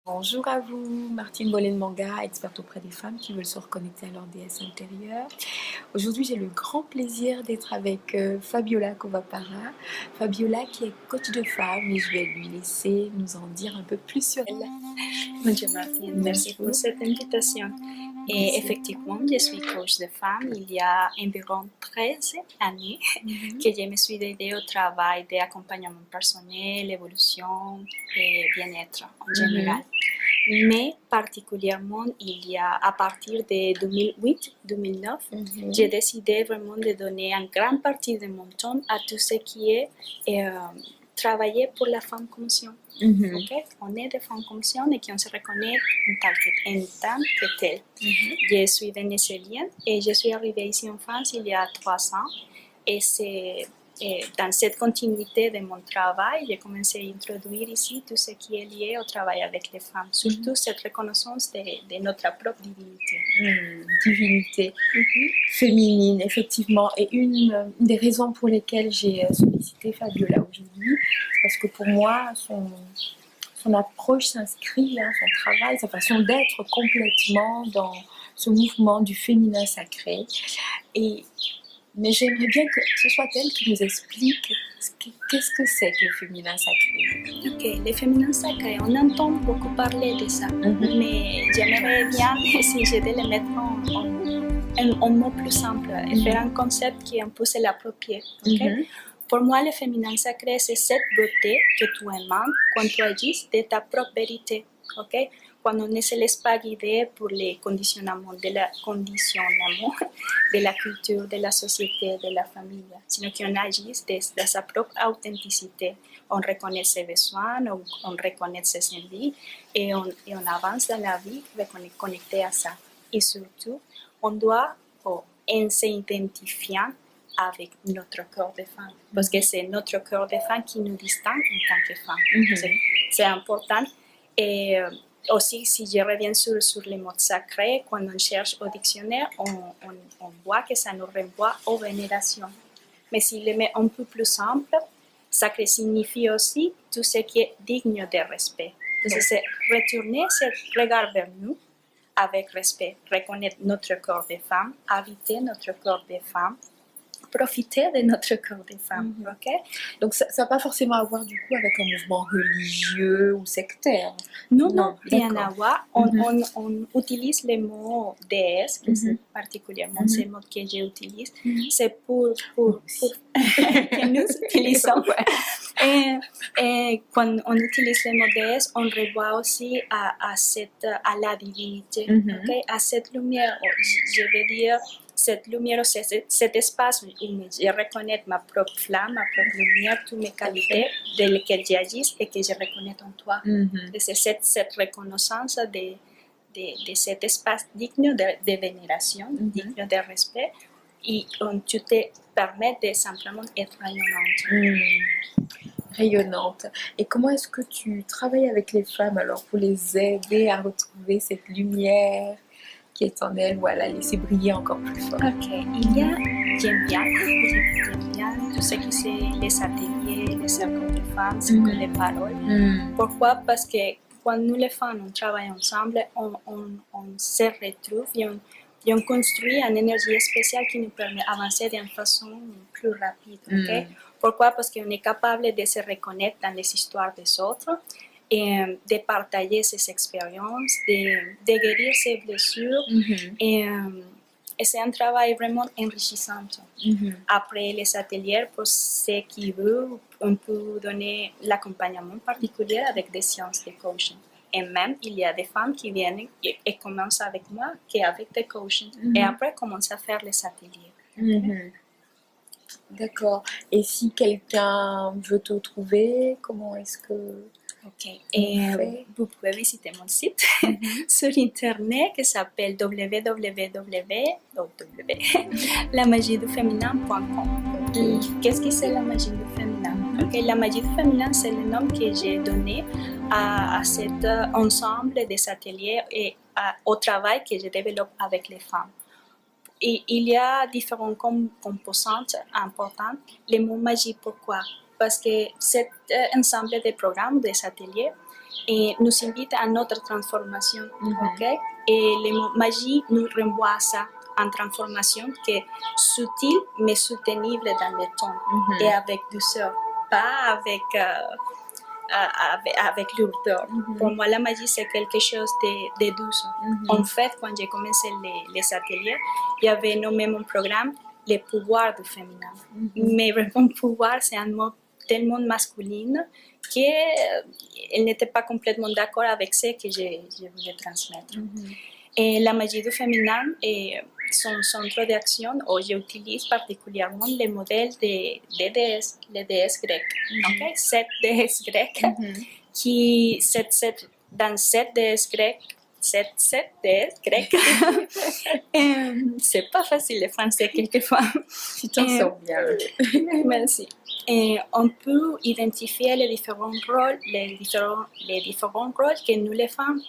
Bonjour à vous, Martine Bollen-Manga, experte auprès des femmes qui veulent se reconnecter à leur déesse intérieure. Aujourd'hui, j'ai le grand plaisir d'être avec Fabiola Kovapara. Fabiola qui est coach de femmes et je vais lui laisser nous en dire un peu plus sur elle. Bonjour Martine, merci pour cette invitation. Et effectivement, je suis coach de femmes. Il y a environ 13 années que je me suis dédiée au travail d'accompagnement personnel, évolution et bien-être en général. Mais particulièrement, il y a à partir de 2008-2009, j'ai décidé vraiment de donner une grande partie de mon temps à tout ce qui est travailler pour la femme consciente. Okay? On est des femmes conscientes et qu'on se reconnaît en tant que telle. Je suis vénézuélienne et je suis arrivée ici en France il y a 3 ans. Et c'est dans cette continuité de mon travail, j'ai commencé à introduire ici tout ce qui est lié au travail avec les femmes, surtout cette reconnaissance de notre propre divinité. Divinité féminine, effectivement. Et une des raisons pour lesquelles j'ai sollicité Fabiola aujourd'hui, c'est parce que pour moi, son approche s'inscrit, son travail, sa façon d'être complètement dans ce mouvement du féminin sacré. Mais j'aimerais bien que ce soit elle qui nous explique qu'est-ce que c'est que le féminin sacré. Ok, le féminin sacré, on entend beaucoup parler de ça, mais j'aimerais bien essayer de le mettre en mots plus simples et faire un concept qui est un peu se l'approprier. Okay? Pour moi, le féminin sacré, c'est cette beauté que tu émanes quand tu agis de ta propre vérité. Okay? Quand on ne se laisse pas guider pour les conditionnements de la culture, de la société, de la famille, sinon qu'on agit de sa propre authenticité. On reconnaît ses besoins, on reconnaît ses envies et on avance dans la vie connecté à ça. Et surtout, on doit, en s'identifiant avec notre corps de femme, parce que c'est notre corps de femme qui nous distingue en tant que femme. C'est important. Et aussi, si je reviens sur les mots sacrés, quand on cherche au dictionnaire, on voit que ça nous renvoie aux vénérations. Mais si le met un peu plus simple, sacré signifie aussi tout ce qui est digne de respect. Donc, c'est retourner ce regard vers nous avec respect, reconnaître notre corps de femme, habiter notre corps de femme, profiter de notre corps de femme. Okay? Donc ça n'a pas forcément à voir du coup avec un mouvement religieux ou sectaire. Non, rien à voir. On utilise le mot déesse, particulièrement ce mot que j'utilise. C'est pour que nous utilisons. Et quand on utilise le mot déesse, on revoit aussi à la divinité, okay? À cette lumière, je veux dire, cette lumière, cet espace où je reconnais ma propre flamme, ma propre lumière, toutes mes qualités de lesquelles j'agis et que je reconnais en toi. Et c'est cette reconnaissance de cet espace digne de vénération, digne de respect, et où tu te permets de simplement être rayonnante. Rayonnante. Et comment est-ce que tu travailles avec les femmes alors pour les aider à retrouver cette lumière qui est en elles, ou à la laisser briller encore plus fort? Ok, j'aime bien tout ce qui c'est les ateliers, les cercles de femmes, cercles de paroles. Pourquoi? Parce que quand nous les femmes on travaille ensemble, on se retrouve et on construit une énergie spéciale qui nous permet d'avancer d'une façon plus rapide. Okay? Pourquoi? Parce qu'on est capable de se reconnaître dans les histoires des autres et de partager ses expériences, de guérir ses blessures. Et c'est un travail vraiment enrichissant. Après les ateliers, pour ceux qui veulent, on peut donner l'accompagnement particulier avec des séances de coaching. Et même, il y a des femmes qui viennent et commencent avec moi qu'avec des coaching. Et après, commencent à faire les ateliers. D'accord. Et si quelqu'un veut te trouver, comment est-ce que... Ok. Et vous pouvez visiter mon site sur internet qui s'appelle www.lamagiedu-féminin.com. Qu'est-ce que c'est la magie du féminin? Okay. La magie du féminin, c'est le nom que j'ai donné à cet ensemble des ateliers et au travail que je développe avec les femmes. Et il y a différentes composantes importantes. Le mot magie, pourquoi? Parce que cet ensemble de programmes, des ateliers, et nous invite à notre transformation. Ok? Et le mot magie nous renvoie à ça, en transformation qui est subtile mais soutenable dans le temps et avec douceur, pas avec lourdeur. Pour moi, la magie, c'est quelque chose de douce. En fait, quand j'ai commencé les ateliers, il y avait nommé mon programme le pouvoir du féminin. Mais vraiment, pouvoir, c'est un mot tellement masculin qu'elle n'était pas complètement d'accord avec ce que je voulais transmettre. Et la magie du féminin est son centre d'action, où j'utilise particulièrement le modèle des déesses, les déesses grecques. Okay? 7 déesses grecques, dans 7 déesses grecques, 7 déesses grecques, c'est pas facile le français quelquefois. Tu t'en sors bien. Merci. Et on peut identifier les différents rôles que nous les femmes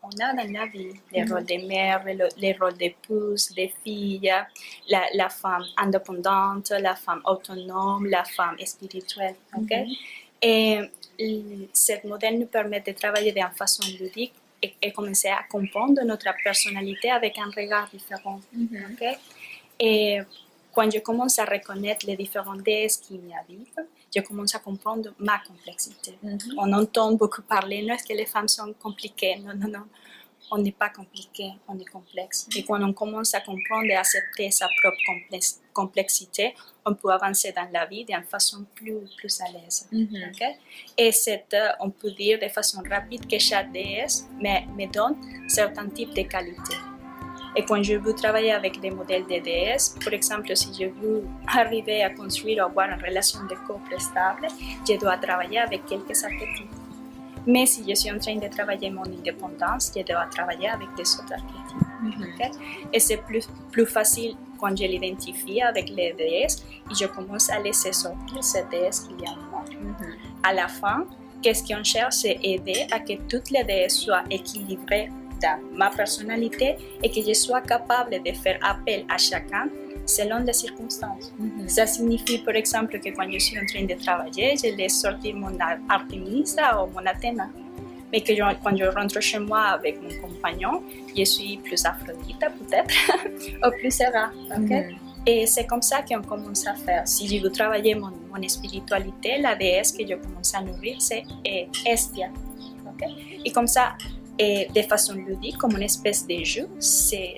on a dans la vie, les rôles de mère, les rôles d'épouse, de fille, la femme indépendante, la femme autonome, la femme spirituelle. Okay? Et ce modèle nous permet de travailler de façon ludique et commencer à comprendre notre personnalité avec un regard différent. Okay? Et quand je commence à reconnaître les différentes déesses qui m'habitent, je commence à comprendre ma complexité. On entend beaucoup parler, non, est-ce que les femmes sont compliquées? Non. On n'est pas compliqué, on est complexe. Et quand on commence à comprendre et accepter sa propre complexité, on peut avancer dans la vie d'une façon plus à l'aise. Okay? Et on peut dire de façon rapide que chaque déesse me donne certains types de qualités. Et quand je veux travailler avec des modèles de déesses, par exemple, si je veux arriver à construire ou avoir une relation de couple stable, je dois travailler avec quelques archétypes. Mais si je suis en train de travailler mon indépendance, je dois travailler avec des autres archétypes. Okay? Et c'est plus facile quand je l'identifie avec les déesses et je commence à laisser sortir ces déesses qu'il y a en moi. À la fin, qu'est-ce qu'on cherche, c'est aider à que toutes les déesses soient équilibrées dans ma personnalité et que je sois capable de faire appel à chacun selon les circonstances. Ça signifie, par exemple, que quand je suis en train de travailler, je laisse sortir mon Artemisa ou mon Athéna. Mais que quand je rentre chez moi avec mon compagnon, je suis plus Aphrodite peut-être, ou plus Hera. Okay? Et c'est comme ça qu'on commence à faire. Si je veux travailler mon spiritualité, la déesse que je commence à nourrir, c'est Hestia. Okay? Et comme ça, et de façon ludique, comme une espèce de jeu, c'est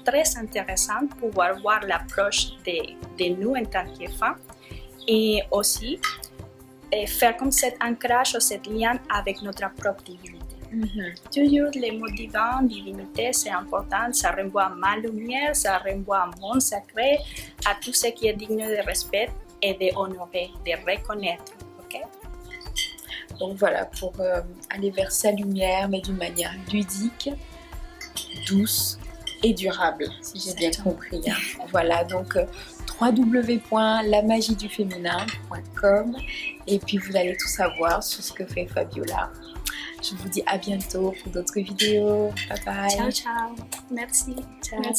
très intéressant de pouvoir voir l'approche de nous en tant que femmes et aussi faire comme cet ancrage ou cet lien avec notre propre divinité. Toujours les mots divins, divinité, c'est important, ça renvoie à ma lumière, ça renvoie à mon sacré, à tout ce qui est digne de respect et d'honorer, de reconnaître. Okay? Donc voilà, pour aller vers sa lumière, mais d'une manière ludique, douce et durable, si j'ai bien compris. Voilà, donc www.lamagiduféminin.com et puis vous allez tout savoir sur ce que fait Fabiola. Je vous dis à bientôt pour d'autres vidéos. Bye bye. Ciao. Merci. Ciao. Merci.